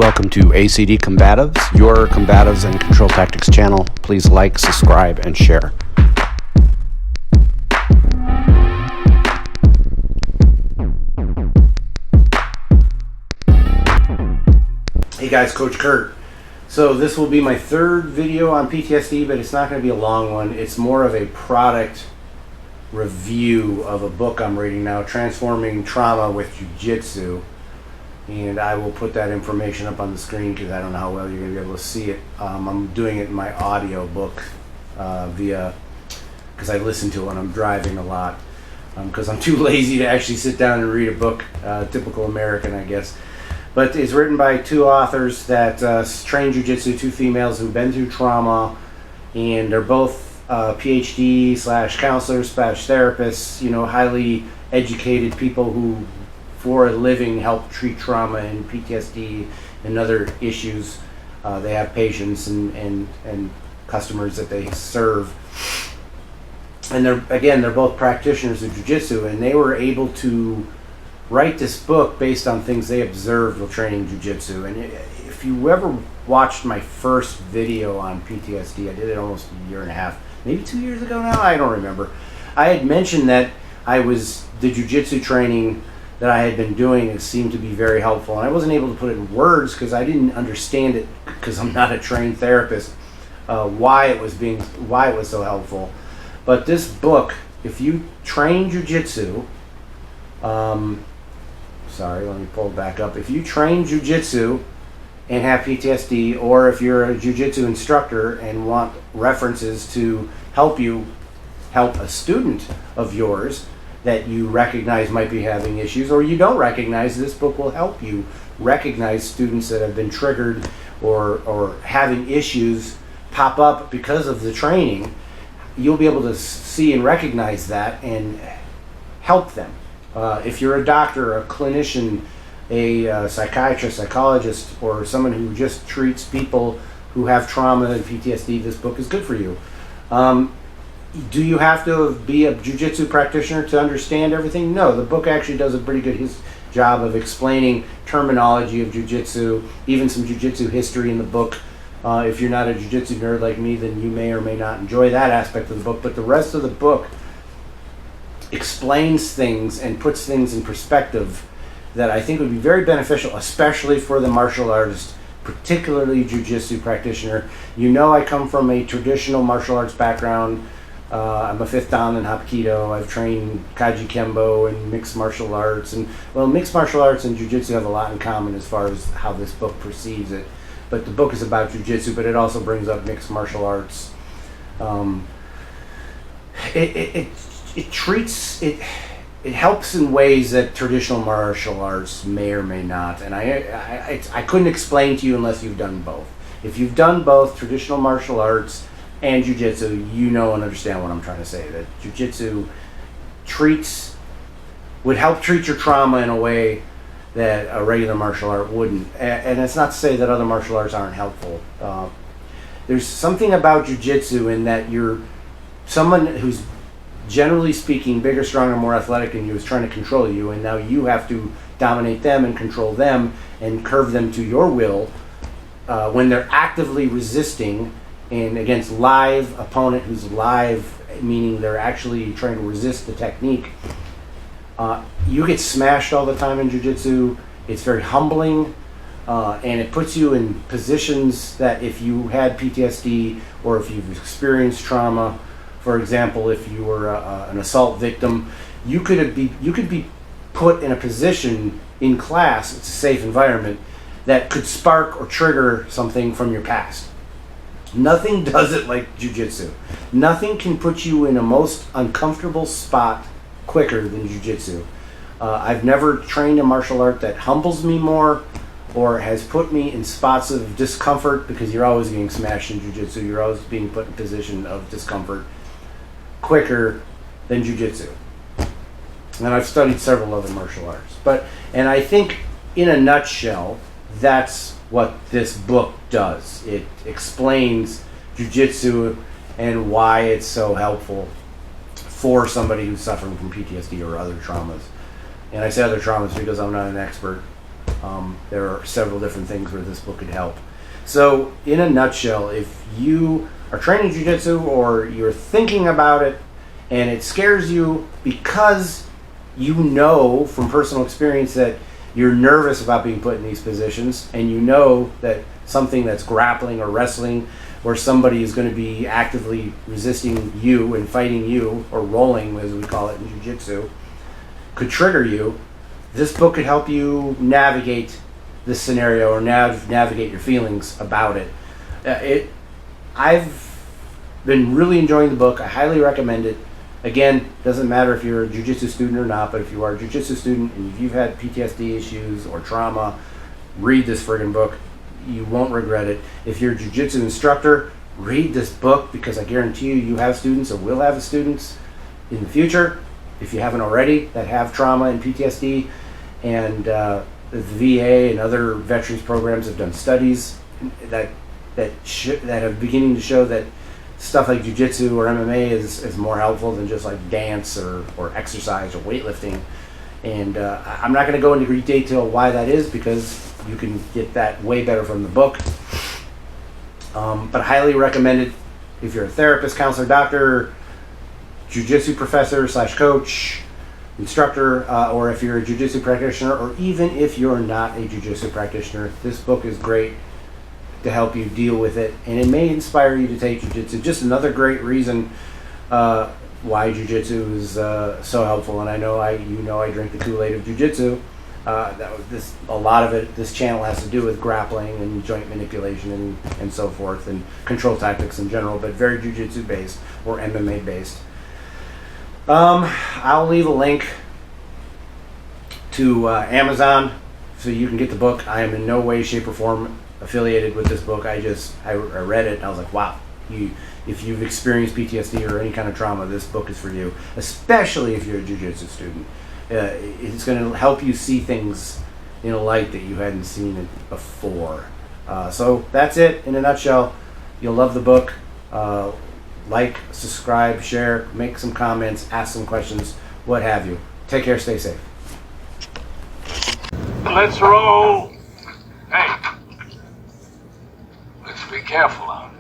Welcome to ACD Combatives, your combatives and control tactics channel. Please like, subscribe, and share. Hey guys, Coach Kurt. So this will be my third video on PTSD, but it's not going to be a long one. It's more of a product review of a book I'm reading now, Transforming Trauma with Jiu-Jitsu. And I will put that information up on the screen because I don't know how well you're going to be able to see it. I'm doing it in my audio book because I listen to it when I'm driving a lot because I'm too lazy to actually sit down and read a book. Typical American, I guess. But it's written by two authors that train jiu-jitsu, two females who've been through trauma, and they're both PhD / counselors / therapists, you know, highly educated people who for a living help treat trauma and PTSD and other issues. They have patients and customers that they serve. And they're both practitioners of jiu-jitsu, and they were able to write this book based on things they observed while training jiu-jitsu. And if you ever watched my first video on PTSD, I did it almost a year and a half, maybe 2 years ago now, I don't remember. I had mentioned that the jiu-jitsu training that I had been doing, it seemed to be very helpful. And I wasn't able to put it in words because I didn't understand it, because I'm not a trained therapist, why it was so helpful. But this book, if you train jiu-jitsu, sorry, let me pull it back up. If you train jiu-jitsu and have PTSD, or if you're a jiu-jitsu instructor and want references to help a student of yours that you recognize might be having issues, or you don't recognize, this book will help you recognize students that have been triggered or having issues pop up because of the training. You'll be able to see and recognize that and help them. If you're a doctor, a clinician, a psychiatrist, psychologist, or someone who just treats people who have trauma and PTSD, this book is good for you. Do you have to be a jiu-jitsu practitioner to understand everything? No, the book actually does a pretty good job of explaining terminology of jiu-jitsu, even some jiu-jitsu history in the book. If you're not a jiu-jitsu nerd like me, then you may or may not enjoy that aspect of the book, but the rest of the book explains things and puts things in perspective that I think would be very beneficial, especially for the martial artist, particularly jiu-jitsu practitioner. You know, I come from a traditional martial arts background. I'm a 5th Dan in Hapkido. I've trained Kaji Kembo and mixed martial arts. And well, mixed martial arts and jiu-jitsu have a lot in common as far as how this book perceives it. But the book is about jiu-jitsu, but it also brings up mixed martial arts. It helps in ways that traditional martial arts may or may not. And I couldn't explain to you unless you've done both. If you've done both traditional martial arts and jiu-jitsu, you know and understand what I'm trying to say. That jiu-jitsu would help treat your trauma in a way that a regular martial art wouldn't. And it's not to say that other martial arts aren't helpful. There's something about jiu-jitsu in that you're someone who's, generally speaking, bigger, stronger, more athletic than you is trying to control you, and now you have to dominate them and control them and curve them to your will when they're actively resisting and against live opponent who's live, meaning they're actually trying to resist the technique. You get smashed all the time in jiu-jitsu. It's very humbling, and it puts you in positions that if you had PTSD or if you've experienced trauma, for example, if you were an assault victim, you could be put in a position in class, it's a safe environment, that could spark or trigger something from your past. Nothing does it like jiu-jitsu. Nothing can put you in a most uncomfortable spot quicker than jiu-jitsu. I've never trained a martial art that humbles me more or has put me in spots of discomfort, because you're always getting smashed in jiu-jitsu. You're always being put in a position of discomfort quicker than jiu-jitsu. And I've studied several other martial arts. And I think in a nutshell, that's what this book does. It explains jiu-jitsu and why it's so helpful for somebody who's suffering from PTSD or other traumas. And I say other traumas because I'm not an expert. There are several different things where this book could help. So, in a nutshell, if you are training jiu-jitsu or you're thinking about it and it scares you because you know from personal experience that you're nervous about being put in these positions, and you know that something that's grappling or wrestling, where somebody is going to be actively resisting you and fighting you, or rolling as we call it in jiu-jitsu, could trigger you, this book could help you navigate this scenario or navigate your feelings about it. I've been really enjoying the book. I highly recommend it. Again, doesn't matter if you're a jiu-jitsu student or not, but if you are a jiu-jitsu student and if you've had PTSD issues or trauma, read this friggin' book. You won't regret it. If you're a jiu-jitsu instructor, read this book, because I guarantee you have students or will have students in the future, if you haven't already, that have trauma and PTSD. And the VA and other veterans programs have done studies that are beginning to show that stuff like jiu-jitsu or MMA is more helpful than just like dance or exercise or weightlifting. And I'm not going to go into great detail why that is, because you can get that way better from the book. But I highly recommend it if you're a therapist, counselor, doctor, jiu-jitsu professor / coach, instructor, or if you're a jiu-jitsu practitioner, or even if you're not a jiu-jitsu practitioner. This book is great to help you deal with it, and it may inspire you to take jiu-jitsu. Just another great reason why jiu-jitsu is so helpful. And I know I drink the Kool-Aid of jiu-jitsu. A lot of it, this channel has to do with grappling and joint manipulation and so forth, and control tactics in general, but very jiu-jitsu based or MMA based. I'll leave a link to Amazon so you can get the book. I am in no way, shape, or form affiliated with this book. I read it and I was like, wow, if you've experienced PTSD or any kind of trauma, this book is for you, especially if you're a jiu-jitsu student. It's going to help you see things in a light that you hadn't seen it before. So that's it in a nutshell. You'll love the book. Like, subscribe, share, make some comments, ask some questions, what have you. Take care, stay safe. Let's roll. Hey, let's be careful out.